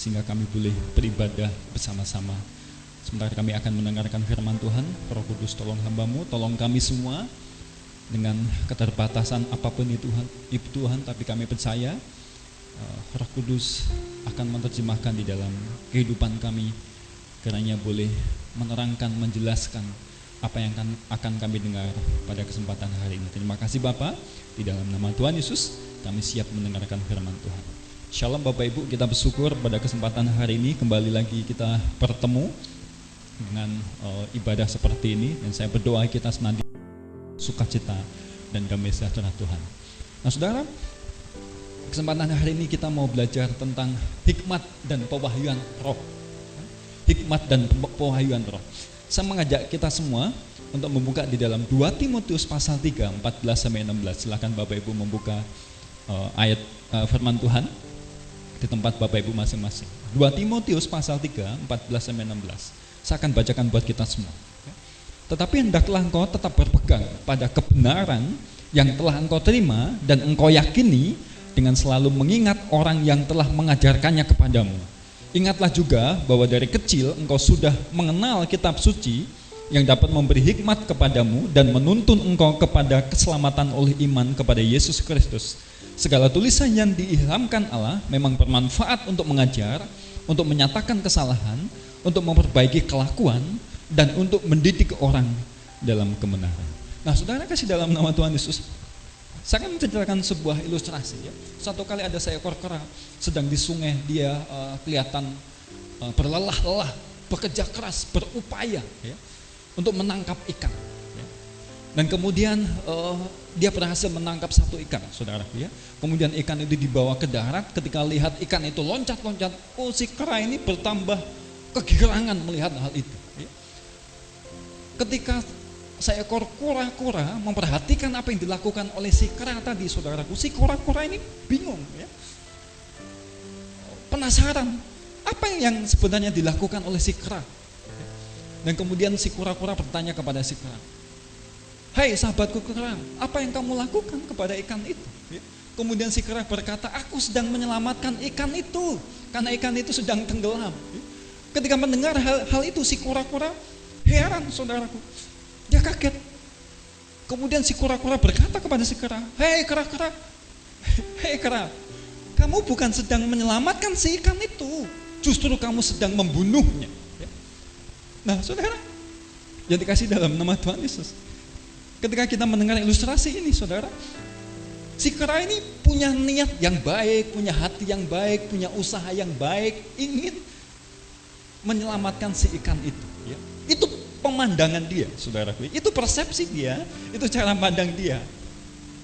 sehingga kami boleh beribadah bersama-sama. Sementara kami akan mendengarkan firman Tuhan, Roh Kudus tolong hamba-Mu, tolong kami semua dengan keterbatasan apapun itu Tuhan, tapi kami percaya Roh Kudus akan menerjemahkan di dalam kehidupan kami, kiranya boleh menerangkan, menjelaskan apa yang akan kami dengar pada kesempatan hari ini. Terima kasih Bapa, di dalam nama Tuhan Yesus kami siap mendengarkan firman Tuhan. Shalom Bapak Ibu, kita bersyukur pada kesempatan hari ini kembali lagi kita bertemu dengan ibadah seperti ini, dan saya berdoa kita senantiasa sukacita dan damai sejahtera Tuhan. Nah saudara, kesempatan hari ini kita mau belajar tentang hikmat dan pewahyuan roh. Hikmat dan pewahyuan roh. Saya mengajak kita semua untuk membuka di dalam 2 Timotius pasal 3, 14-16. Silakan Bapak Ibu membuka ayat firman Tuhan di tempat Bapak Ibu masing-masing. 2 Timotius pasal 3, 14-16. Saya akan bacakan buat kita semua. Tetapi hendaklah engkau tetap berpegang pada kebenaran yang telah engkau terima dan engkau yakini, dengan selalu mengingat orang yang telah mengajarkannya kepadamu. Ingatlah juga bahwa dari kecil engkau sudah mengenal kitab suci yang dapat memberi hikmat kepadamu dan menuntun engkau kepada keselamatan oleh iman kepada Yesus Kristus. Segala tulisan yang diilhamkan Allah memang bermanfaat untuk mengajar, untuk menyatakan kesalahan, untuk memperbaiki kelakuan, dan untuk mendidik orang dalam kebenaran. Nah saudara kasih dalam nama Tuhan Yesus, saya akan menceritakan sebuah ilustrasi ya. Satu kali ada seekor kera sedang di sungai, dia kelihatan berlelah-lelah, bekerja keras, berupaya ya, untuk menangkap ikan ya. Dan kemudian dia berhasil menangkap satu ikan, saudara ya. Kemudian ikan itu dibawa ke darat. Ketika lihat ikan itu loncat-loncat, oh si kera ini bertambah kegirangan melihat hal itu ya. Ketika seekor kura-kura memperhatikan apa yang dilakukan oleh si kera tadi, saudaraku, si kura-kura ini bingung ya, penasaran apa yang sebenarnya dilakukan oleh si kera. Dan kemudian si kura-kura bertanya kepada si kera, "Hai sahabatku kera, apa yang kamu lakukan kepada ikan itu?" Ya. Kemudian si kera berkata, "Aku sedang menyelamatkan ikan itu karena ikan itu sedang tenggelam." Ya. Ketika mendengar hal itu, si kura-kura heran, saudaraku. Dia kaget. Kemudian si kura-kura berkata kepada si kera, "Hei kera-kera, hei kera, kamu bukan sedang menyelamatkan si ikan itu, justru kamu sedang membunuhnya." Ya. Nah saudara, yang dikasih dalam nama Tuhan Yesus, ketika kita mendengar ilustrasi ini, saudara, si kera ini punya niat yang baik, punya hati yang baik, punya usaha yang baik, ingin menyelamatkan si ikan itu ya. Itu pemandangan dia, saudaraku, itu persepsi dia, itu cara pandang dia,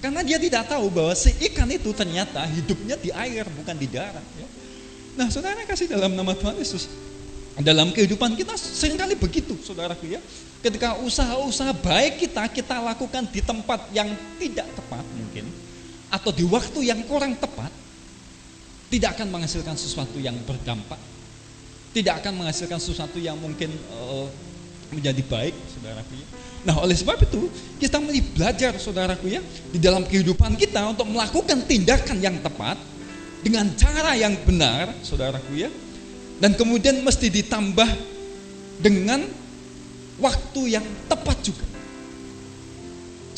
karena dia tidak tahu bahwa si ikan itu ternyata hidupnya di air, bukan di darat ya. Nah saudara kasih dalam nama Tuhan Yesus, dalam kehidupan kita seringkali begitu, saudaraku ya. Ketika usaha-usaha baik kita lakukan di tempat yang tidak tepat mungkin, atau di waktu yang kurang tepat, tidak akan menghasilkan sesuatu yang berdampak, tidak akan menghasilkan sesuatu yang mungkin menjadi baik, saudaraku ya. Nah oleh sebab itu kita mesti belajar, saudaraku ya, di dalam kehidupan kita untuk melakukan tindakan yang tepat dengan cara yang benar, saudaraku ya. Dan kemudian mesti ditambah dengan waktu yang tepat juga.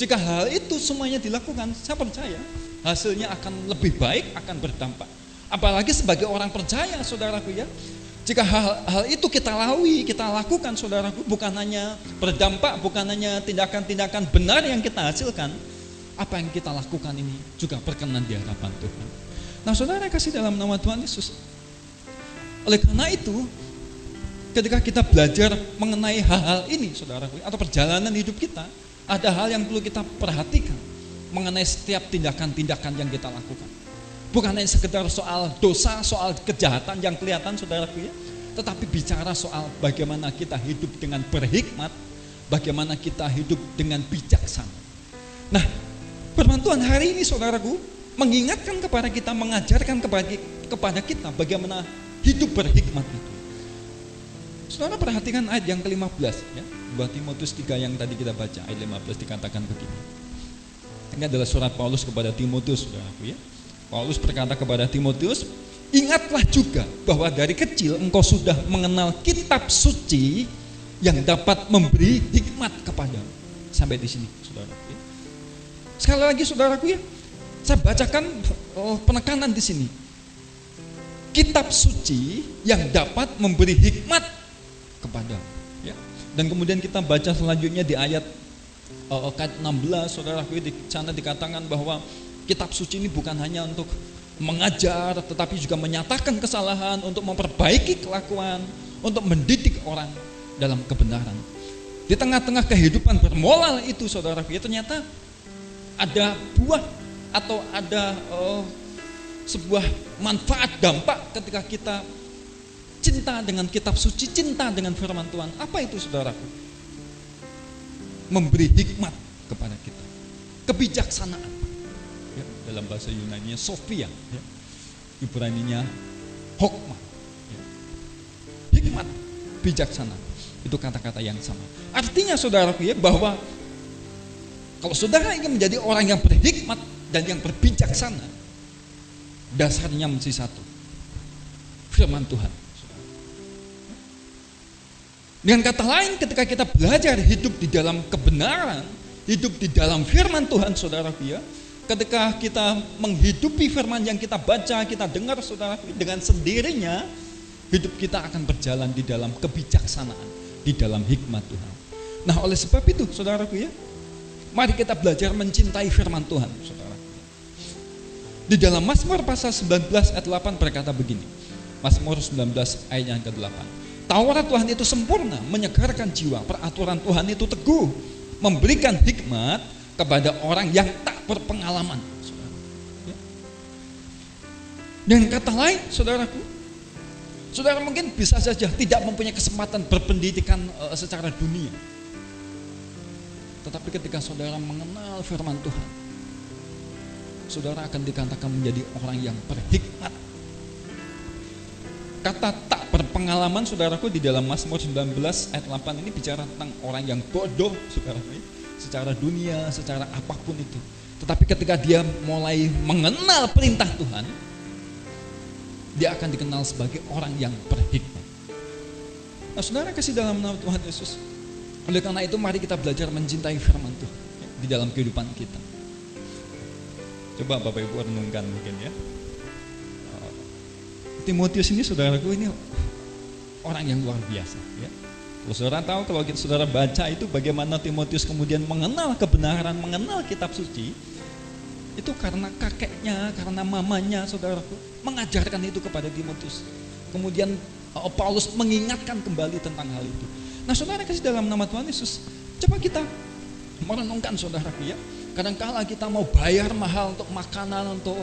Jika hal itu semuanya dilakukan, saya percaya hasilnya akan lebih baik, akan berdampak. Apalagi sebagai orang percaya, saudaraku ya. Jika hal itu kita lalui, kita lakukan, saudaraku, bukan hanya berdampak, bukan hanya tindakan-tindakan benar yang kita hasilkan, apa yang kita lakukan ini juga berkenan di hadapan Tuhan. Nah saudara kasih dalam nama Tuhan Yesus, oleh karena itu ketika kita belajar mengenai hal-hal ini, saudaraku, atau perjalanan hidup kita, ada hal yang perlu kita perhatikan mengenai setiap tindakan-tindakan yang kita lakukan. Bukan hanya sekedar soal dosa, soal kejahatan yang kelihatan, saudaraku ya, tetapi bicara soal bagaimana kita hidup dengan berhikmat, bagaimana kita hidup dengan bijaksana. Nah, firman Tuhan hari ini, saudaraku, mengingatkan kepada kita, mengajarkan kepada kita bagaimana hidup berhikmat itu. Saudara perhatikan ayat yang ke-15 ya, 2 Timotius 3 yang tadi kita baca, ayat 15 dikatakan begini. Ini adalah surat Paulus kepada Timotius, saudaraku ya. Paulus berkata kepada Timotius, ingatlah juga bahwa dari kecil engkau sudah mengenal kitab suci yang dapat memberi hikmat kepadamu. Sampai di sini, saudara. Sekali lagi, saudaraku ya, saya bacakan penekanan di sini. Kitab suci yang dapat memberi hikmat kepadamu. Ya. Dan kemudian kita baca selanjutnya di ayat 16, saudaraku, di sana dikatakan bahwa kitab suci ini bukan hanya untuk mengajar, tetapi juga menyatakan kesalahan, untuk memperbaiki kelakuan, untuk mendidik orang dalam kebenaran. Di tengah-tengah kehidupan bermoral itu, saudaraku, ternyata ada buah atau ada sebuah manfaat, dampak ketika kita cinta dengan kitab suci, cinta dengan firman Tuhan. Apa itu, saudaraku? Memberi hikmat kepada kita, kebijaksanaan. Ya, dalam bahasa Yunani-nya Sophia, ya. Ibrani-nya Hokmah, ya. Hikmat, bijaksana, itu kata-kata yang sama. Artinya, saudaraku ya, bahwa kalau saudara ingin menjadi orang yang berhikmat dan yang berbijaksana, dasarnya mesti satu, firman Tuhan. Dengan kata lain, ketika kita belajar hidup di dalam kebenaran, hidup di dalam firman Tuhan, saudaraku ya, ketika kita menghidupi firman yang kita baca, kita dengar, saudara, dengan sendirinya hidup kita akan berjalan di dalam kebijaksanaan, di dalam hikmat Tuhan. Nah, oleh sebab itu, saudaraku ya, mari kita belajar mencintai firman Tuhan, saudara. Di dalam Mazmur pasal 19 ayat 8 berkata begini. Mazmur 19 ayat yang ke-8. Taurat Tuhan itu sempurna, menyegarkan jiwa. Peraturan Tuhan itu teguh, memberikan hikmat kepada orang yang tak berpengalaman. Ya. Dengan kata lain, saudaraku, saudara mungkin bisa saja tidak mempunyai kesempatan berpendidikan secara dunia. Tetapi ketika saudara mengenal firman Tuhan, saudara akan dikatakan menjadi orang yang berhikmat. Kata tak berpengalaman, saudaraku, di dalam Mazmur 19 ayat 8 ini bicara tentang orang yang bodoh, saudaraku, secara dunia, secara apapun itu. Tetapi ketika dia mulai mengenal perintah Tuhan, dia akan dikenal sebagai orang yang berhikmat. Nah, saudara kasih dalam nama Tuhan Yesus. Oleh karena itu, mari kita belajar mencintai firman Tuhan di dalam kehidupan kita. Coba Bapak Ibu renungkan mungkin ya. Timotius ini, saudaraku, ini orang yang luar biasa ya. Kalau saudara tahu, kalau saudara baca itu bagaimana Timotius kemudian mengenal kebenaran, mengenal kitab suci, itu karena kakeknya, karena mamanya, saudaraku, mengajarkan itu kepada Timotius. Kemudian Paulus mengingatkan kembali tentang hal itu. Nah, saudara kasih dalam nama Tuhan Yesus, coba kita merenungkan, saudaraku ya. Kadangkala kita mau bayar mahal untuk makanan, untuk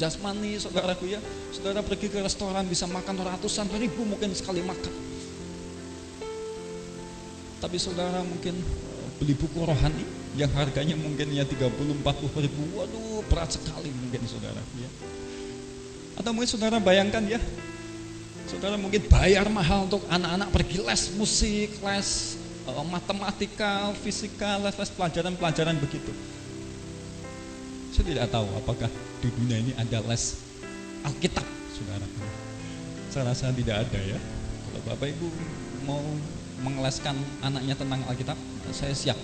jasmani, saudaraku ya. Saudara pergi ke restoran bisa makan ratusan ribu mungkin sekali makan. Tapi saudara mungkin beli buku rohani yang harganya mungkin ya 30-40 ribu. Waduh, berat sekali mungkin, saudara ya. Atau mungkin saudara bayangkan ya, saudara mungkin bayar mahal untuk anak-anak pergi les musik, les matematika, fisika, les pelajaran-pelajaran begitu. Saya tidak tahu apakah di dunia ini ada les Alkitab, saudara. Saya rasa tidak ada ya. Kalau Bapak Ibu mau mengeleskan anaknya tentang Alkitab, saya siap,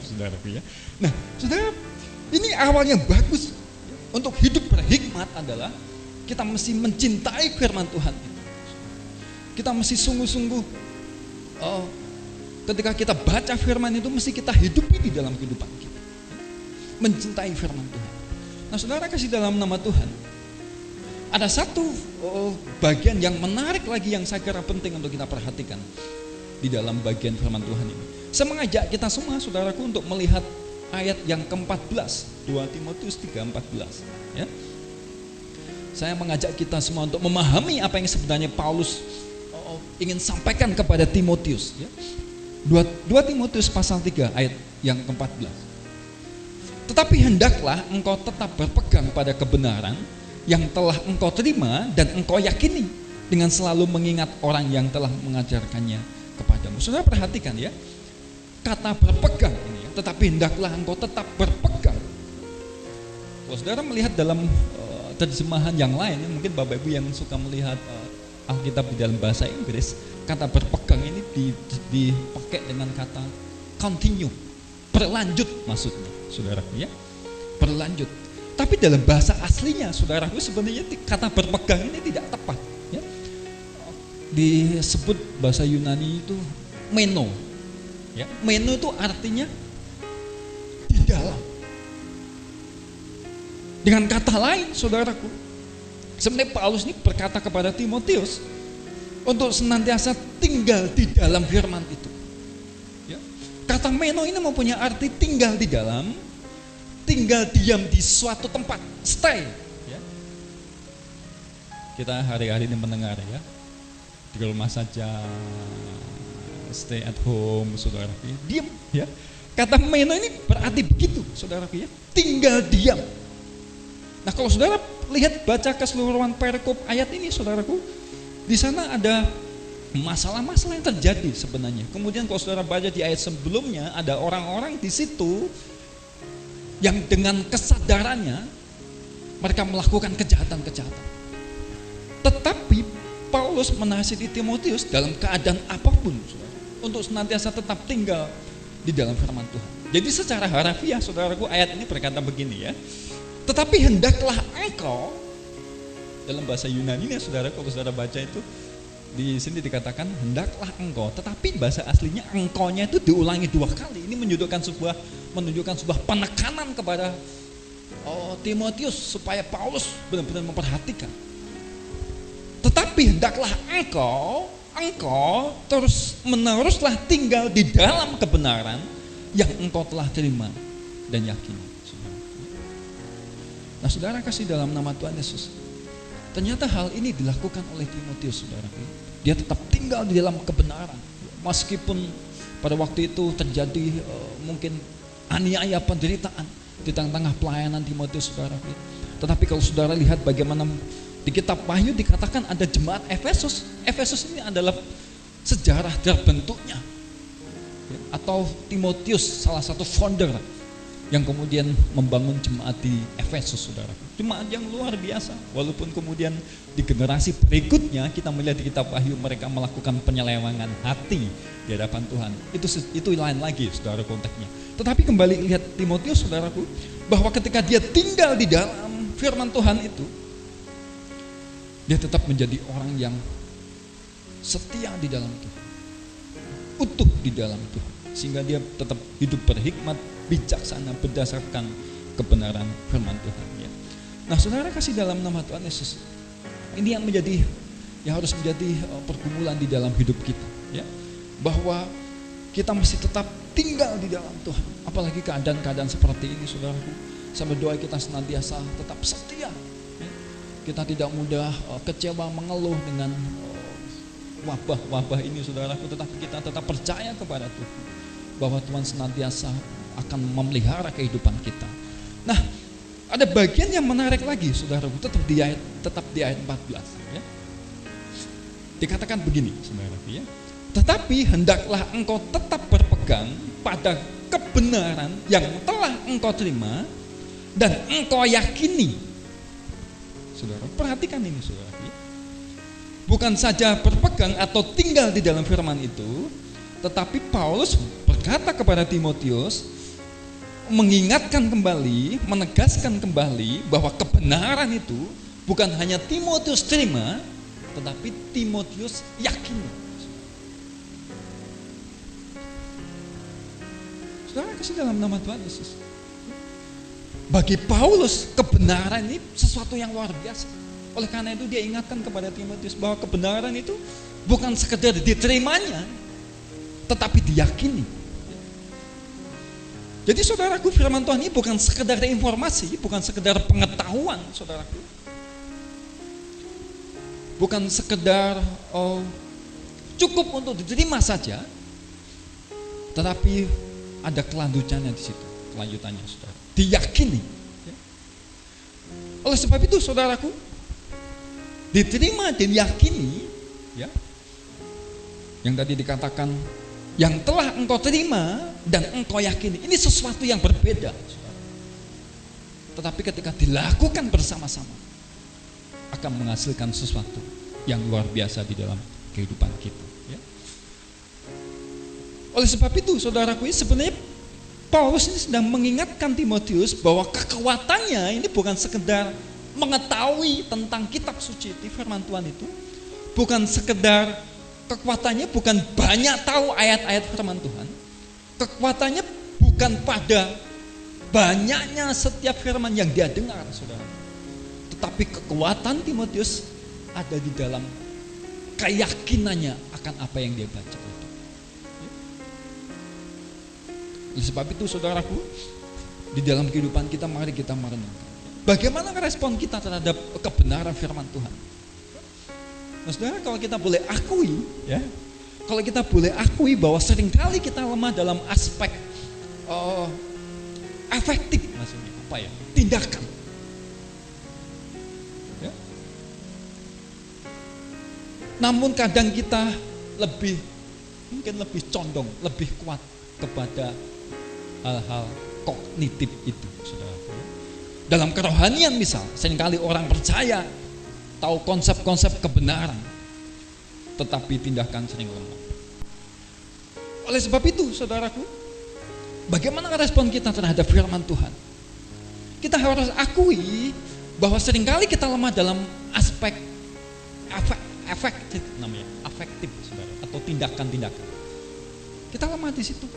saudara ya. Nah, saudara, ini awal yang bagus untuk hidup berhikmat adalah kita mesti mencintai firman Tuhan. Kita mesti sungguh-sungguh ketika kita baca firman itu mesti kita hidupi di dalam kehidupan kita. Mencintai firman Tuhan. Nah, saudara kasih dalam nama Tuhan, ada satu bagian yang menarik lagi yang saya kira penting untuk kita perhatikan di dalam bagian firman Tuhan ini. Saya mengajak kita semua, saudaraku, untuk melihat ayat yang ke-14, 2 Timotius 3:14 ya. Saya mengajak kita semua untuk memahami apa yang sebenarnya Paulus ingin sampaikan kepada Timotius ya. 2 Timotius pasal 3 ayat yang ke-14. Tetapi hendaklah engkau tetap berpegang pada kebenaran yang telah engkau terima dan engkau yakini, dengan selalu mengingat orang yang telah mengajarkannya kepadamu. Saudara perhatikan ya, kata berpegang ini ya, tetapi hendaklah engkau tetap berpegang. Kalau saudara melihat dalam terjemahan yang lain, mungkin Bapak Ibu yang suka melihat Alkitab di dalam bahasa Inggris, kata berpegang ini dipakai dengan kata continue, berlanjut maksudnya, saudaraku ya, berlanjut. Tapi dalam bahasa aslinya, saudaraku, sebenarnya kata berpegang ini tidak tepat. Ya. Disebut bahasa Yunani itu meno. Ya. Meno itu artinya di dalam. Dengan kata lain, saudaraku, sebenarnya Paulus ini berkata kepada Timotius untuk senantiasa tinggal di dalam firman itu. Ya. Kata meno ini mempunyai arti tinggal di dalam, tinggal diam di suatu tempat, stay. Ya. Kita hari-hari ini mendengar ya, di rumah saja, stay at home, saudaraku, diam. Ya. Kata meno ini berarti begitu, saudaraku ya, tinggal diam. Nah, kalau saudara lihat baca keseluruhan perikop ayat ini, saudaraku, di sana ada masalah-masalah yang terjadi sebenarnya. Kemudian kalau saudara baca di ayat sebelumnya, ada orang-orang di situ yang dengan kesadarannya mereka melakukan kejahatan-kejahatan. Tetapi Paulus menasihati Timotius dalam keadaan apapun, saudara, untuk senantiasa tetap tinggal di dalam firman Tuhan. Jadi secara harafiah, saudaraku, ayat ini berkata begini ya. Tetapi hendaklah engkau, dalam bahasa Yunani ya saudara, kalau saudara baca itu di sini dikatakan hendaklah engkau, tetapi bahasa aslinya engkaunya itu diulangi 2 kali. Ini menunjukkan sebuah penekanan kepada Timotius supaya Paulus benar-benar memperhatikan. Tetapi hendaklah engkau terus meneruslah tinggal di dalam kebenaran yang engkau telah terima dan yakini. Nah, saudara kasih dalam nama Tuhan Yesus, ternyata hal ini dilakukan oleh Timotius, saudara. Dia tetap tinggal di dalam kebenaran, meskipun pada waktu itu terjadi mungkin aniaya, penderitaan di tengah-tengah pelayanan Timotius, saudara. Tetapi kalau saudara lihat bagaimana di kitab Wahyu dikatakan ada jemaat Efesus. Efesus ini adalah sejarah terbentuknya, atau Timotius salah satu founder yang kemudian membangun jemaat di Efesus, saudara. Jemaat yang luar biasa. Walaupun kemudian di generasi berikutnya kita melihat di kitab Wahyu mereka melakukan penyelewengan hati di hadapan Tuhan. Itu lain lagi, saudara, konteksnya. Tetapi kembali lihat Timotius, saudaraku, bahwa ketika dia tinggal di dalam firman Tuhan itu, dia tetap menjadi orang yang setia di dalam Tuhan, utuh di dalam Tuhan, sehingga dia tetap hidup berhikmat, bijaksana berdasarkan kebenaran firman Tuhan ya. Nah, saudara kasih dalam nama Tuhan Yesus, ini yang harus menjadi pergumulan di dalam hidup kita ya, bahwa kita mesti tetap tinggal di dalam Tuhan, apalagi keadaan-keadaan seperti ini, saudaraku. Sampai doa kita senantiasa tetap setia ya. Kita tidak mudah kecewa, mengeluh dengan wabah-wabah ini, saudaraku, tetapi kita tetap percaya kepada Tuhan bahwa Tuhan senantiasa akan memelihara kehidupan kita. Nah, ada bagian yang menarik lagi, saudaraku, tetap di ayat 14 ya. Dikatakan begini, saudaraku ya. Tetapi hendaklah engkau tetap berpegang pada kebenaran yang telah engkau terima dan engkau yakini. Saudara, perhatikan ini, saudaraku. Bukan saja berpegang atau tinggal di dalam firman itu, tetapi Paulus berkata kepada Timotius, mengingatkan kembali, menegaskan kembali bahwa kebenaran itu bukan hanya Timotius terima, tetapi Timotius yakini. Saudara kasih dalam nama Tuhan Yesus. Bagi Paulus kebenaran ini sesuatu yang luar biasa. Oleh karena itu dia ingatkan kepada Timotius bahwa kebenaran itu bukan sekedar diterimanya, tetapi diyakini. Jadi saudaraku, firman Tuhan ini bukan sekedar informasi, bukan sekedar pengetahuan, saudaraku. Bukan sekedar cukup untuk diterima saja, tetapi ada kelanjutannya di situ, kelanjutannya, saudara. Diyakini. Oleh sebab itu, saudaraku, diterima dan diyakini, ya. Yang tadi dikatakan, yang telah engkau terima dan engkau yakini, ini sesuatu yang berbeda, saudara. Tetapi ketika dilakukan bersama-sama, akan menghasilkan sesuatu yang luar biasa di dalam kehidupan kita. Ya. Oleh sebab itu, saudaraku, sebenarnya Paulus ini sedang mengingatkan Timotius bahwa kekuatannya ini bukan sekedar mengetahui tentang kitab suci itu, firman Tuhan itu, bukan sekedar kekuatannya bukan banyak tahu ayat-ayat firman Tuhan. Kekuatannya bukan pada banyaknya setiap firman yang dia dengar, saudara. Tetapi kekuatan Timotius ada di dalam keyakinannya akan apa yang dia baca itu. Oleh sebab itu, saudaraku, di dalam kehidupan kita mari kita merenungkan bagaimana respon kita terhadap kebenaran firman Tuhan. Nah, saudara, kalau kita boleh akui, ya, kalau kita boleh akui bahwa seringkali kita lemah dalam aspek efektif, maksudnya apa ya? Tindakan. Ya. Namun kadang kita mungkin lebih condong, lebih kuat kepada hal-hal kognitif itu, saudara. Dalam kerohanian misal, seringkali orang percaya tahu konsep-konsep kebenaran, tetapi tindakan sering lemah. Oleh sebab itu, saudaraku, bagaimana respon kita terhadap firman Tuhan? Kita harus akui bahwa seringkali kita lemah dalam aspek efektif, namanya afektif, saudara, atau tindakan-tindakan. Kita lemah di situ.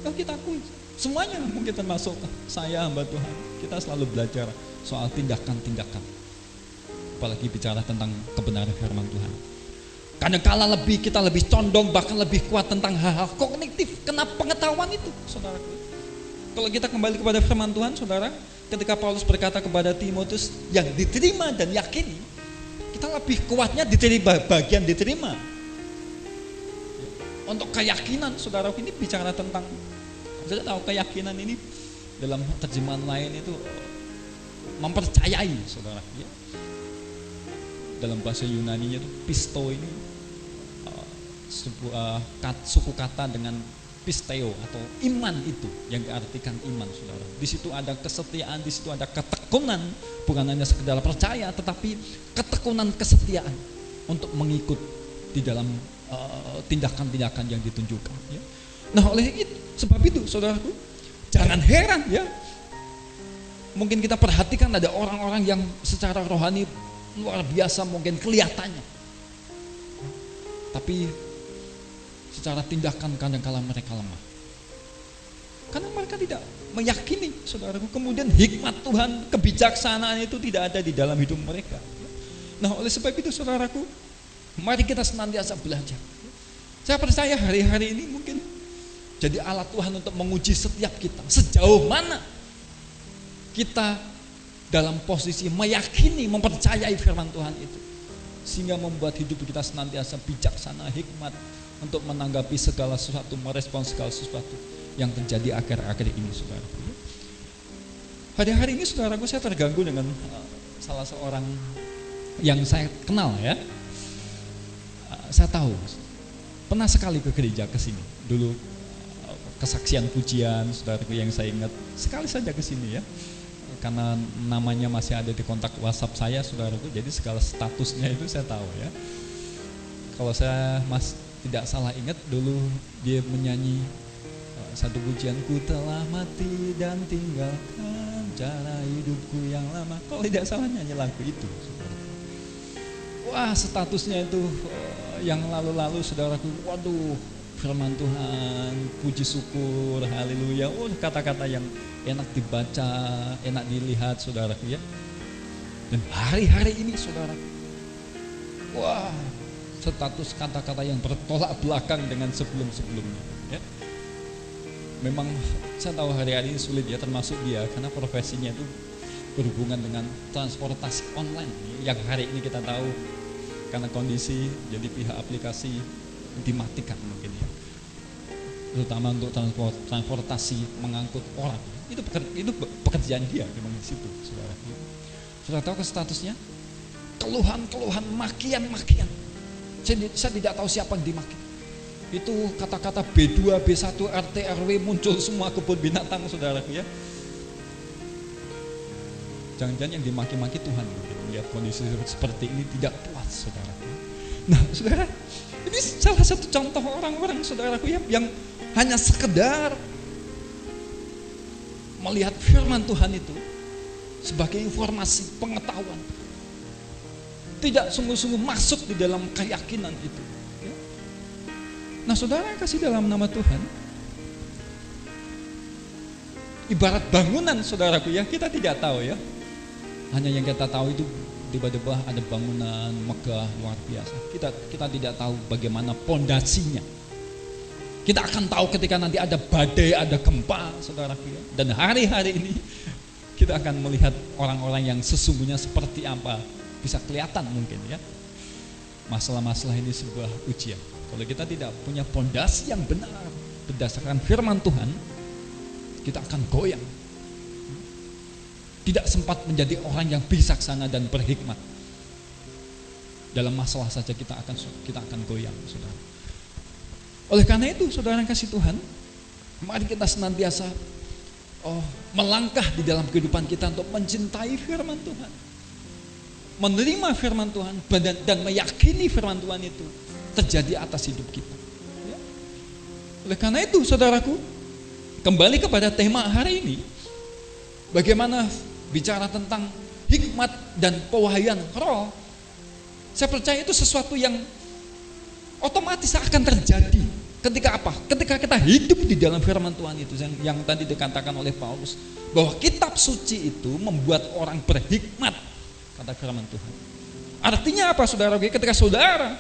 Kalau kita akui, semuanya mungkin termasuk saya, hamba Tuhan, kita selalu belajar soal tindakan-tindakan. Apalagi bicara tentang kebenaran firman Tuhan. Kadang-kala kita lebih condong, bahkan lebih kuat tentang hal-hal kognitif, kena pengetahuan itu, saudara. Kalau kita kembali kepada firman Tuhan, saudara, ketika Paulus berkata kepada Timotius yang diterima dan yakini, kita lebih kuatnya diterima, bagian diterima. Untuk keyakinan, saudara, ini bicara tentang, saya tahu keyakinan ini dalam terjemahan lain itu mempercayai, saudara. Ya. Dalam bahasa Yunani-nya itu pisto ini sebuah suku kata dengan pisteo atau iman itu yang diartikan iman, saudara. Di situ ada kesetiaan, di situ ada ketekunan, bukan hanya sekedar percaya, tetapi ketekunan kesetiaan untuk mengikut di dalam tindakan-tindakan yang ditunjukkan. Ya. Nah, oleh sebab itu, saudaraku, jangan heran ya. Mungkin kita perhatikan ada orang-orang yang secara rohani luar biasa mungkin kelihatannya, tapi secara tindakan kadang-kala mereka lemah karena mereka tidak meyakini, saudaraku. Kemudian hikmat Tuhan, kebijaksanaan itu tidak ada di dalam hidup mereka. Nah, oleh sebab itu, saudaraku, mari kita senantiasa belajar. Saya percaya hari-hari ini mungkin jadi alat Tuhan untuk menguji setiap kita, sejauh mana kita dalam posisi meyakini, mempercayai firman Tuhan itu, sehingga membuat hidup kita senantiasa bijaksana, hikmat untuk menanggapi segala sesuatu, merespons segala sesuatu yang terjadi akhir-akhir ini, saudara. Hari-hari ini, saudaraku, saya terganggu dengan salah seorang yang saya kenal, ya. Saya tahu, pernah sekali ke gereja ke sini dulu, kesaksian pujian, saudaraku, yang saya ingat sekali saja ke sini, ya. Karena namanya masih ada di kontak WhatsApp saya, saudaraku, jadi segala statusnya itu saya tahu, ya. Kalau saya tidak salah ingat, dulu dia menyanyi satu pujian, ku telah mati dan tinggalkan cara hidupku yang lama. Kalau tidak salah nyanyi lagu itu, saudaraku. Wah, statusnya itu yang lalu-lalu, saudaraku, waduh, firman Tuhan, puji syukur, haleluya, kata-kata yang enak dibaca, enak dilihat, saudaraku, ya. Dan hari-hari ini, saudaraku, wah, status kata-kata yang bertolak belakang dengan sebelum-sebelumnya, ya. Memang saya tahu hari-hari ini sulit, ya, termasuk dia karena profesinya itu berhubungan dengan transportasi online yang hari ini kita tahu karena kondisi jadi pihak aplikasi dimatikan mungkin, ya, terutama untuk transportasi mengangkut orang. Itu pekerjaan dia memang di situ, saudara. Sudah tahu ke statusnya? Keluhan-keluhan, makian-makian. Saya tidak tahu siapa yang dimaki. Itu kata-kata B2, B1, RT, RW muncul semua kebun binatang, saudaraku, ya. Jangan-jangan yang dimaki-maki Tuhan mungkin. melihat kondisi seperti ini tidak puas, saudara. Nah, saudara, ini salah satu contoh orang-orang, saudaraku, yang hanya sekedar melihat firman Tuhan itu sebagai informasi, pengetahuan, tidak sungguh-sungguh masuk di dalam keyakinan itu. Nah, saudara kasih dalam nama Tuhan, ibarat bangunan, saudaraku, ya, kita tidak tahu, ya. Hanya yang kita tahu itu tiba-tiba ada bangunan megah luar biasa. Kita tidak tahu bagaimana pondasinya. Kita akan tahu ketika nanti ada badai, ada gempa, saudaraku, ya. Dan hari-hari ini kita akan melihat orang-orang yang sesungguhnya seperti apa, bisa kelihatan mungkin, ya. Masalah-masalah ini sebuah ujian. Kalau kita tidak punya pondasi yang benar berdasarkan firman Tuhan, kita akan goyang. Tidak sempat menjadi orang yang bijaksana dan berhikmat. Dalam masalah saja kita akan goyang, saudara. Oleh karena itu, saudara yang kasih Tuhan, mari kita senantiasa melangkah di dalam kehidupan kita untuk mencintai firman Tuhan, menerima firman Tuhan, dan meyakini firman Tuhan itu terjadi atas hidup kita, ya. Oleh karena itu, saudaraku, kembali kepada tema hari ini, bagaimana bicara tentang hikmat dan pewahyuan roh. Saya percaya itu sesuatu yang otomatis akan terjadi ketika apa? Ketika kita hidup di dalam firman Tuhan itu, yang tadi dikatakan oleh Paulus, bahwa kitab suci itu membuat orang berhikmat, kata firman Tuhan. Artinya apa, saudara? Ketika saudara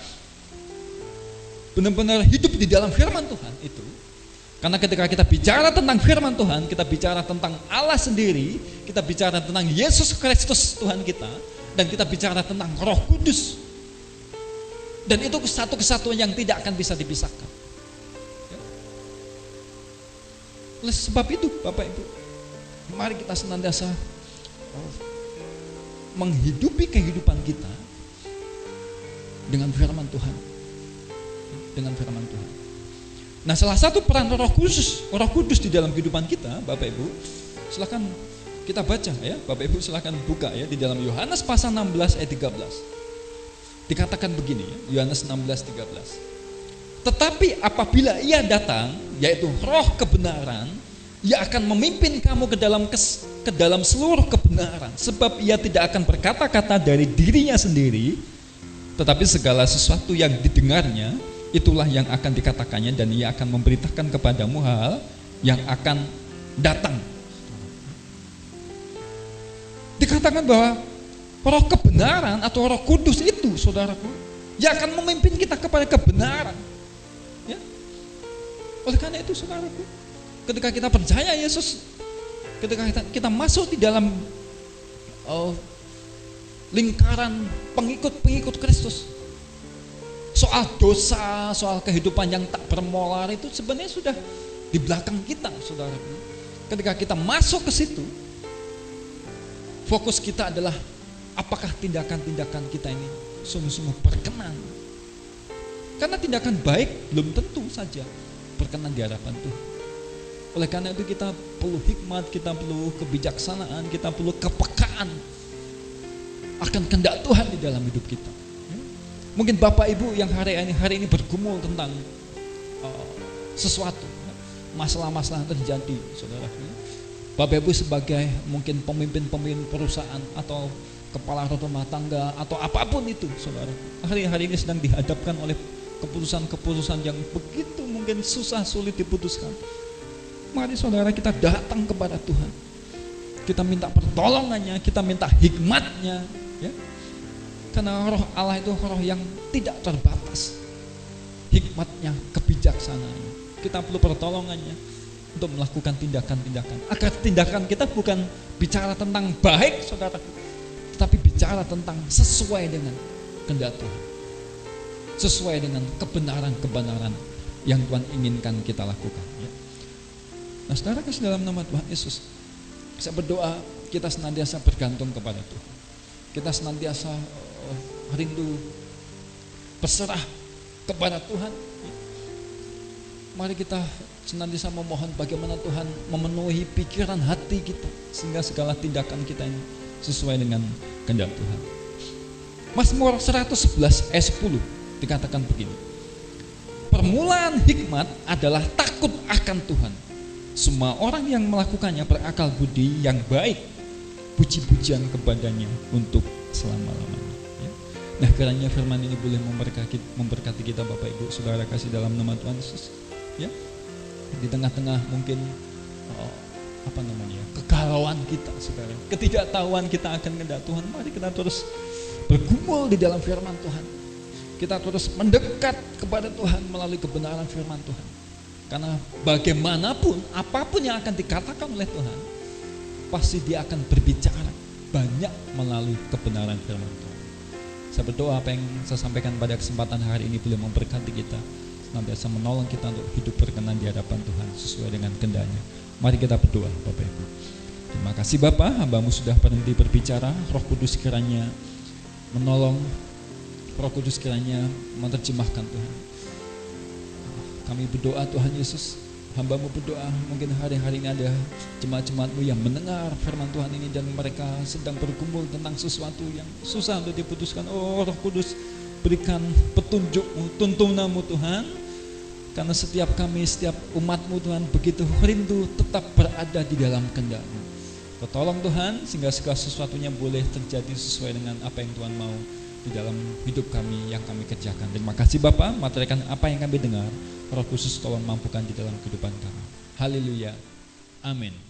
benar-benar hidup di dalam firman Tuhan itu, karena ketika kita bicara tentang firman Tuhan, kita bicara tentang Allah sendiri, kita bicara tentang Yesus Kristus Tuhan kita, dan kita bicara tentang Roh Kudus. Dan itu satu kesatuan yang tidak akan bisa dipisahkan. Oleh sebab itu, Bapak Ibu, mari kita senantiasa menghidupi kehidupan kita dengan firman Tuhan. Dengan firman Tuhan. Nah, salah satu peran Roh Kudus di dalam kehidupan kita, Bapak Ibu, silakan kita baca, ya. Bapak Ibu silakan buka, ya, di dalam Yohanes pasal 16 ayat 13. Dikatakan begini, ya, Yohanes 16:13. Tetapi apabila Ia datang, yaitu Roh kebenaran, Ia akan memimpin kamu ke dalam seluruh kebenaran, sebab Ia tidak akan berkata-kata dari dirinya sendiri, tetapi segala sesuatu yang didengarnya itulah yang akan dikatakannya, dan Ia akan memberitakan kepadamu hal yang akan datang. Dikatakan bahwa Roh kebenaran atau Roh Kudus itu, saudaraku, Ia akan memimpin kita kepada kebenaran, ya. Oleh karena itu, saudaraku, ketika kita percaya Yesus, ketika kita masuk di dalam lingkaran pengikut Kristus, soal dosa, soal kehidupan yang tak bermolar itu sebenarnya sudah di belakang kita, saudara. Ketika kita masuk ke situ, fokus kita adalah apakah tindakan-tindakan kita ini sungguh-sungguh berkenan. Karena tindakan baik belum tentu saja berkenan di hadapan Tuhan. Oleh karena itu kita perlu hikmat, kita perlu kebijaksanaan, kita perlu kepekaan akan kehendak Tuhan di dalam hidup kita. Mungkin Bapak Ibu yang hari ini bergumul tentang sesuatu, masalah-masalah terjadi, saudara. Bapak Ibu sebagai mungkin pemimpin perusahaan atau kepala rumah tangga atau apapun itu, saudara, hari ini sedang dihadapkan oleh keputusan-keputusan yang begitu mungkin susah, sulit diputuskan. Mari saudara, kita datang kepada Tuhan, kita minta pertolongannya, kita minta hikmatnya, ya. Karena Roh Allah itu Roh yang tidak terbatas, hikmatnya, kebijaksanaannya. Kita perlu pertolongannya untuk melakukan tindakan-tindakan, agar tindakan kita bukan bicara tentang baik, saudara, tetapi bicara tentang sesuai dengan kehendak Tuhan, sesuai dengan kebenaran-kebenaran yang Tuhan inginkan kita lakukan, ya. Nah, saudara, kasih dalam nama Tuhan Yesus, saya berdoa kita senantiasa bergantung kepada Tuhan, kita senantiasa rindu berserah kepada Tuhan. Mari kita senantiasa memohon bagaimana Tuhan memenuhi pikiran hati kita, sehingga segala tindakan kita ini sesuai dengan kehendak Tuhan. Mazmur 111 ayat 10 dikatakan begini. Permulaan hikmat adalah takut akan Tuhan. Semua orang yang melakukannya berakal budi yang baik. Puji-pujian kepadanya untuk selama-lamanya. Ya. Nah, kiranya firman ini boleh memberkati kita Bapak Ibu Saudara kasih dalam nama Tuhan Yesus. Ya. Di tengah-tengah mungkin kegalauan kita, saudara, ketidaktahuan kita akan kehendak Tuhan, mari kita terus bergumul di dalam firman Tuhan. Kita terus mendekat kepada Tuhan melalui kebenaran firman Tuhan. Karena bagaimanapun, apapun yang akan dikatakan oleh Tuhan, pasti dia akan berbicara banyak melalui kebenaran firman Tuhan. Saya berdoa apa yang saya sampaikan pada kesempatan hari ini boleh memberkati kita, senantiasa menolong kita untuk hidup berkenan di hadapan Tuhan sesuai dengan kehendaknya. Mari kita berdoa Bapak Ibu. Terima kasih Bapak, hamba-Mu sudah berhenti berbicara. Roh Kudus kiranya menolong, Roh Kudus kiranya menerjemahkan Tuhan. Kami berdoa Tuhan Yesus, hamba-Mu berdoa, mungkin hari-hari ini ada jemaat-jemaat-Mu yang mendengar firman Tuhan ini dan mereka sedang bergumul tentang sesuatu yang susah untuk diputuskan. Oh Roh Kudus, berikan petunjuk-Mu, tuntunan-Mu Tuhan. Karena setiap kami, setiap umat-Mu Tuhan begitu rindu tetap berada di dalam kehendak-Mu. Kau tolong Tuhan sehingga segala sesuatunya boleh terjadi sesuai dengan apa yang Tuhan mau di dalam hidup kami yang kami kerjakan. Terima kasih Bapa, materikan apa yang kami dengar. Roh Kudus tolong mampukan di dalam kehidupan kami. Haleluya. Amin.